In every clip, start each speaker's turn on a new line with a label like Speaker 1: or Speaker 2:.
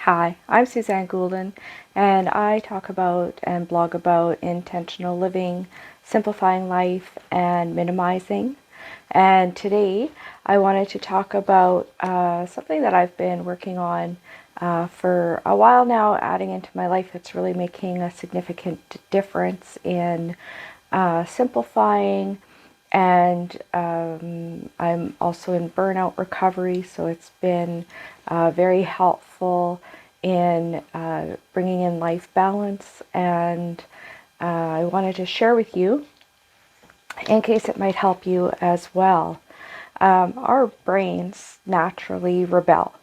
Speaker 1: Hi, I'm Suzanne Goulden, and I talk about and blog about intentional living, simplifying life, and minimizing. And today I wanted to talk about something that I've been working on for a while now, adding into my life that's really making a significant difference in simplifying. And I'm also in burnout recovery, so it's been very helpful in bringing in life balance. And I wanted to share with you in case it might help you as well. Our brains naturally rebel.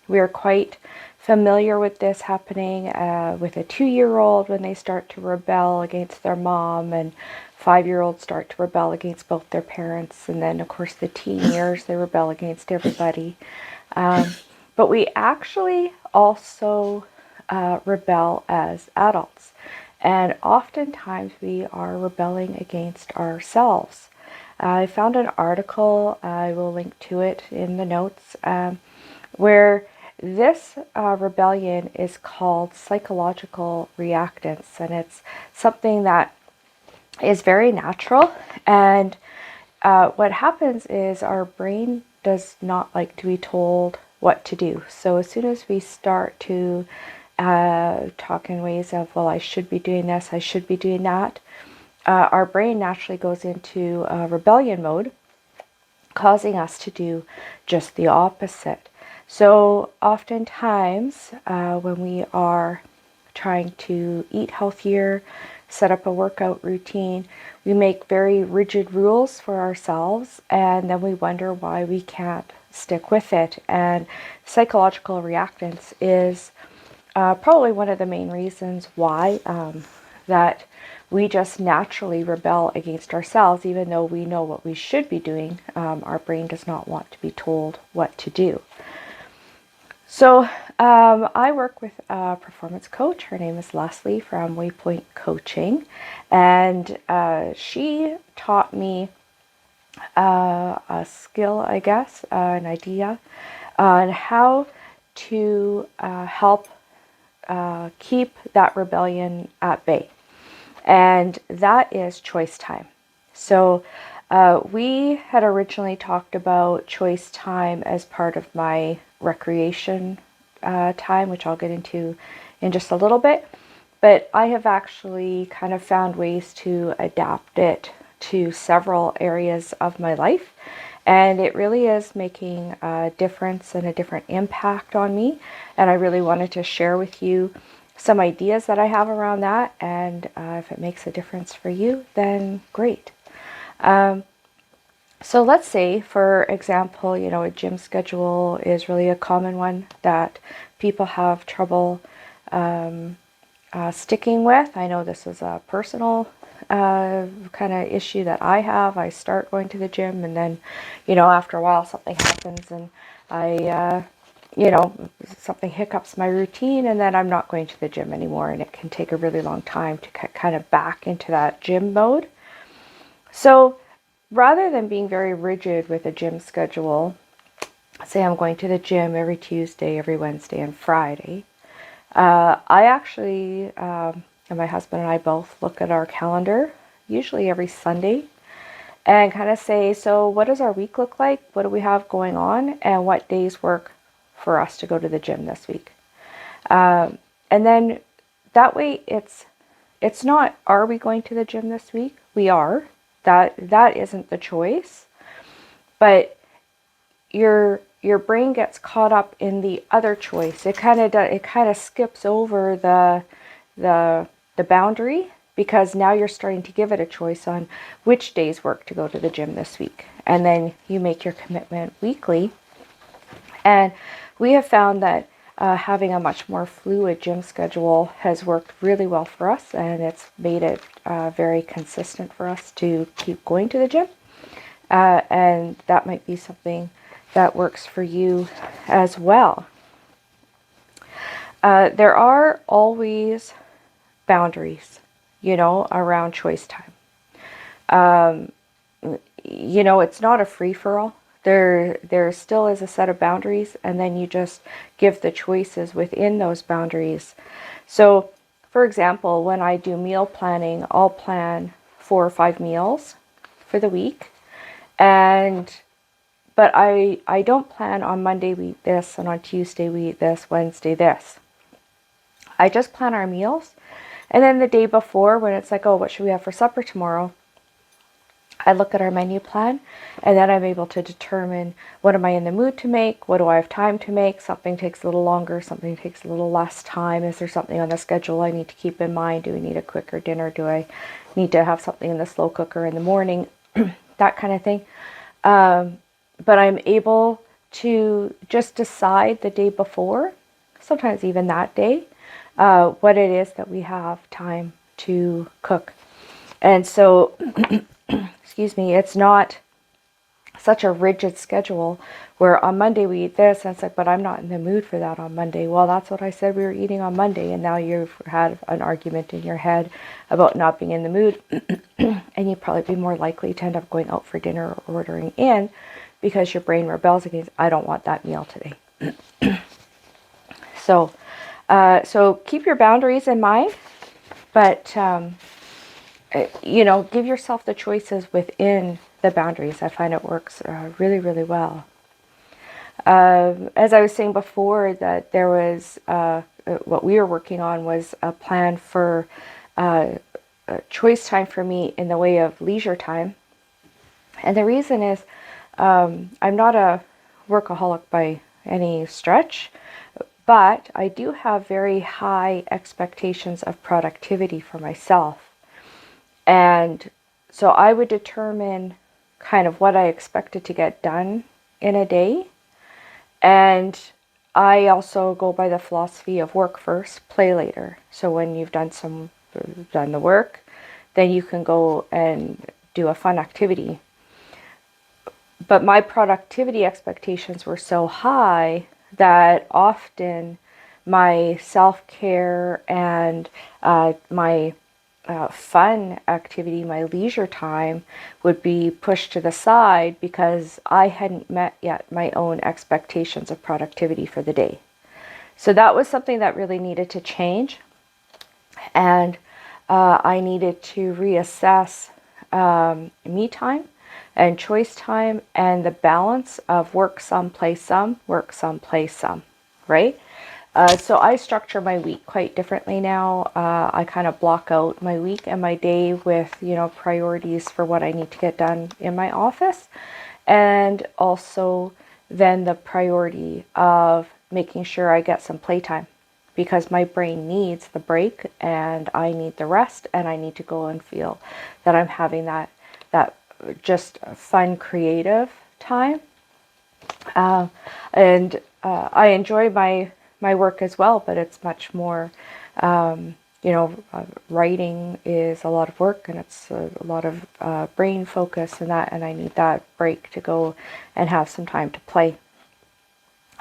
Speaker 1: We are quite familiar with this happening with a 2-year-old when they start to rebel against their mom, and 5-year-olds start to rebel against both their parents, and then of course the teen years they rebel against everybody. But we actually also rebel as adults, and oftentimes we are rebelling against ourselves. I found an article, I will link to it in the notes, where this rebellion is called psychological reactance, and it's something that is very natural. And what happens is our brain does not like to be told what to do. So as soon as we start to talk in ways of, well, I should be doing this, I should be doing that, our brain naturally goes into rebellion mode, causing us to do just the opposite. So oftentimes when we are trying to eat healthier, set up a workout routine, we make very rigid rules for ourselves, and then we wonder why we can't stick with it. And psychological reactance is probably one of the main reasons why that we just naturally rebel against ourselves, even though we know what we should be doing. Our brain does not want to be told what to do. So I work with a performance coach. Her name is Leslie from Waypoint Coaching, and she taught me a skill, I guess, an idea on how to help keep that rebellion at bay. And that is choice time. So we had originally talked about choice time as part of my recreation time, which I'll get into in just a little bit. But I have actually kind of found ways to adapt it to several areas of my life. And it really is making a difference and a different impact on me. And I really wanted to share with you some ideas that I have around that. And if it makes a difference for you, then great. So let's say, for example, a gym schedule is really a common one that people have trouble sticking with. I know this is a personal kind of issue that I have. I start going to the gym, and then, after a while something happens, and I, something hiccups my routine, and then I'm not going to the gym anymore, and it can take a really long time to kind of back into that gym mode. So rather than being very rigid with a gym schedule, say I'm going to the gym every Tuesday, every Wednesday, and Friday, I actually, and my husband and I both look at our calendar, usually every Sunday, and kind of say, so what does our week look like? What do we have going on? And what days work for us to go to the gym this week? And then that way it's not, are we going to the gym this week? We are. That isn't the choice. But your brain gets caught up in the other choice. It kind of skips over the boundary, because now you're starting to give it a choice on which days work to go to the gym this week. And then you make your commitment weekly. And we have found that having a much more fluid gym schedule has worked really well for us, and it's made it very consistent for us to keep going to the gym. And that might be something that works for you as well. There are always boundaries, around choice time. It's not a free-for-all. There still is a set of boundaries, and then you just give the choices within those boundaries. So, for example, when I do meal planning, I'll plan 4 or 5 meals for the week, but I don't plan on Monday we eat this, and on Tuesday we eat this, Wednesday this. I just plan our meals, and then the day before, when it's like, oh, what should we have for supper tomorrow? I look at our menu plan, and then I'm able to determine what am I in the mood to make, what do I have time to make, something takes a little longer, something takes a little less time, is there something on the schedule I need to keep in mind, do we need a quicker dinner, do I need to have something in the slow cooker in the morning, that kind of thing. But I'm able to just decide the day before, sometimes even that day, what it is that we have time to cook. And so excuse me, it's not such a rigid schedule where on Monday we eat this, and it's like, but I'm not in the mood for that on Monday. Well, that's what I said we were eating on Monday, and now you've had an argument in your head about not being in the mood, and you'd probably be more likely to end up going out for dinner or ordering in because your brain rebels against, I don't want that meal today. So keep your boundaries in mind, but give yourself the choices within the boundaries. I find it works really, really well. As I was saying before, that there was what we were working on was a plan for choice time for me in the way of leisure time. And the reason is I'm not a workaholic by any stretch, but I do have very high expectations of productivity for myself. And so I would determine kind of what I expected to get done in a day. And I also go by the philosophy of work first, play later. So when you've done the work, then you can go and do a fun activity. But my productivity expectations were so high that often my self-care and my fun activity, my leisure time, would be pushed to the side because I hadn't met yet my own expectations of productivity for the day. So that was something that really needed to change, and I needed to reassess me time and choice time and the balance of work some, play some, work some, play some, right? So I structure my week quite differently now. I kind of block out my week and my day with, priorities for what I need to get done in my office. And also then the priority of making sure I get some playtime, because my brain needs the break and I need the rest, and I need to go and feel that I'm having that just fun, creative time. And I enjoy my work as well, but it's much more, writing is a lot of work, and it's a lot of brain focus and that, and I need that break to go and have some time to play.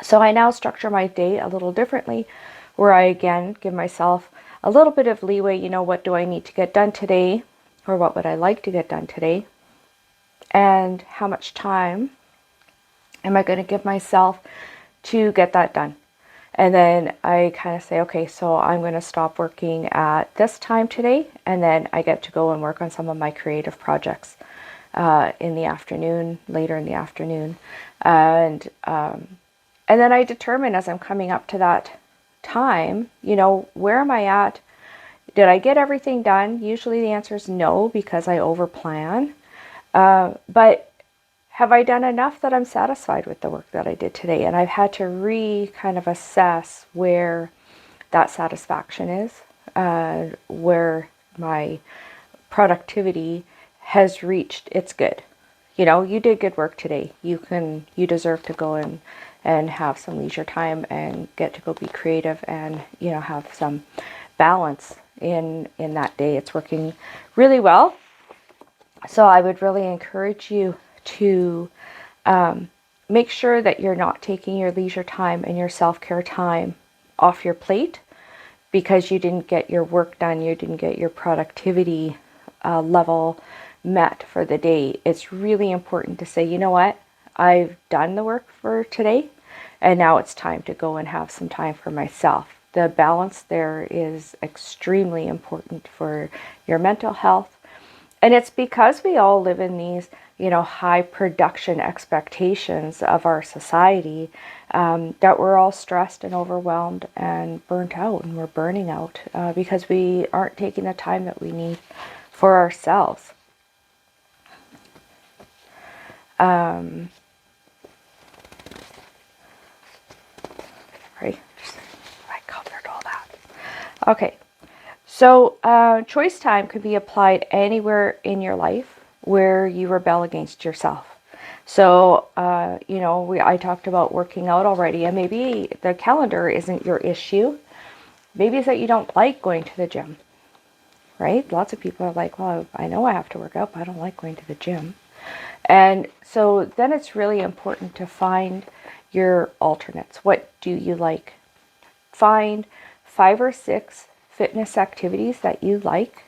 Speaker 1: So I now structure my day a little differently, where I again give myself a little bit of leeway. What do I need to get done today, or what would I like to get done today, and how much time am I going to give myself to get that done. And then I kind of say, okay, so I'm going to stop working at this time today, and then I get to go and work on some of my creative projects in the afternoon, later in the afternoon. And then I determine, as I'm coming up to that time, where am I at? Did I get everything done? Usually the answer is no, because I overplan. But have I done enough that I'm satisfied with the work that I did today? And I've had to kind of assess where that satisfaction is, where my productivity has reached its good. You did good work today. You deserve to go and have some leisure time and get to go be creative and, have some balance in that day. It's working really well. So I would really encourage you to make sure that you're not taking your leisure time and your self-care time off your plate because you didn't get your work done, you didn't get your productivity level met for the day. It's really important to say, you know what, I've done the work for today, and now it's time to go and have some time for myself. The balance there is extremely important for your mental health. And it's because we all live in these, high production expectations of our society, that we're all stressed and overwhelmed and burnt out, and we're burning out because we aren't taking the time that we need for ourselves. Right? I covered all that. Okay. So choice time can be applied anywhere in your life where you rebel against yourself. So, I talked about working out already, and maybe the calendar isn't your issue. Maybe it's that you don't like going to the gym, right? Lots of people are like, well, I know I have to work out, but I don't like going to the gym. And so then it's really important to find your alternates. What do you like? Find 5 or 6 fitness activities that you like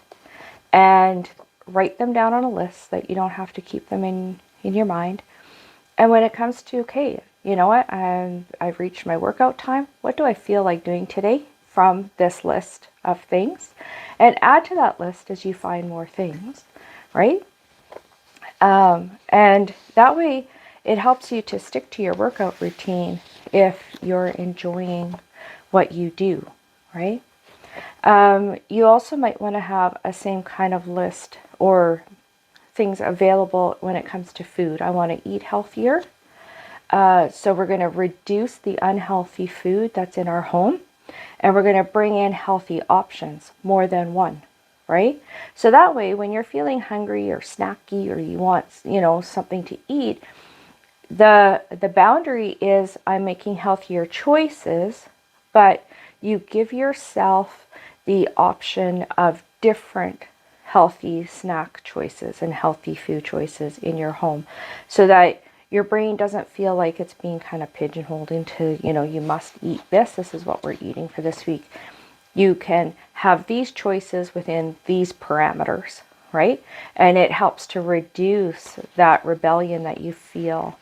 Speaker 1: and write them down on a list so that you don't have to keep them in your mind. And when it comes to, okay, you know what, I've reached my workout time. What do I feel like doing today from this list of things? And add to that list as you find more things, right? And that way it helps you to stick to your workout routine if you're enjoying what you do, right? You also might want to have a same kind of list or things available when it comes to food. I want to eat healthier. So we're going to reduce the unhealthy food that's in our home, and we're going to bring in healthy options, more than one, right? So that way, when you're feeling hungry or snacky or you want, something to eat, the boundary is I'm making healthier choices, but you give yourself the option of different healthy snack choices and healthy food choices in your home, so that your brain doesn't feel like it's being kind of pigeonholed into, you must eat this. This is what we're eating for this week. You can have these choices within these parameters, right? And it helps to reduce that rebellion that you feel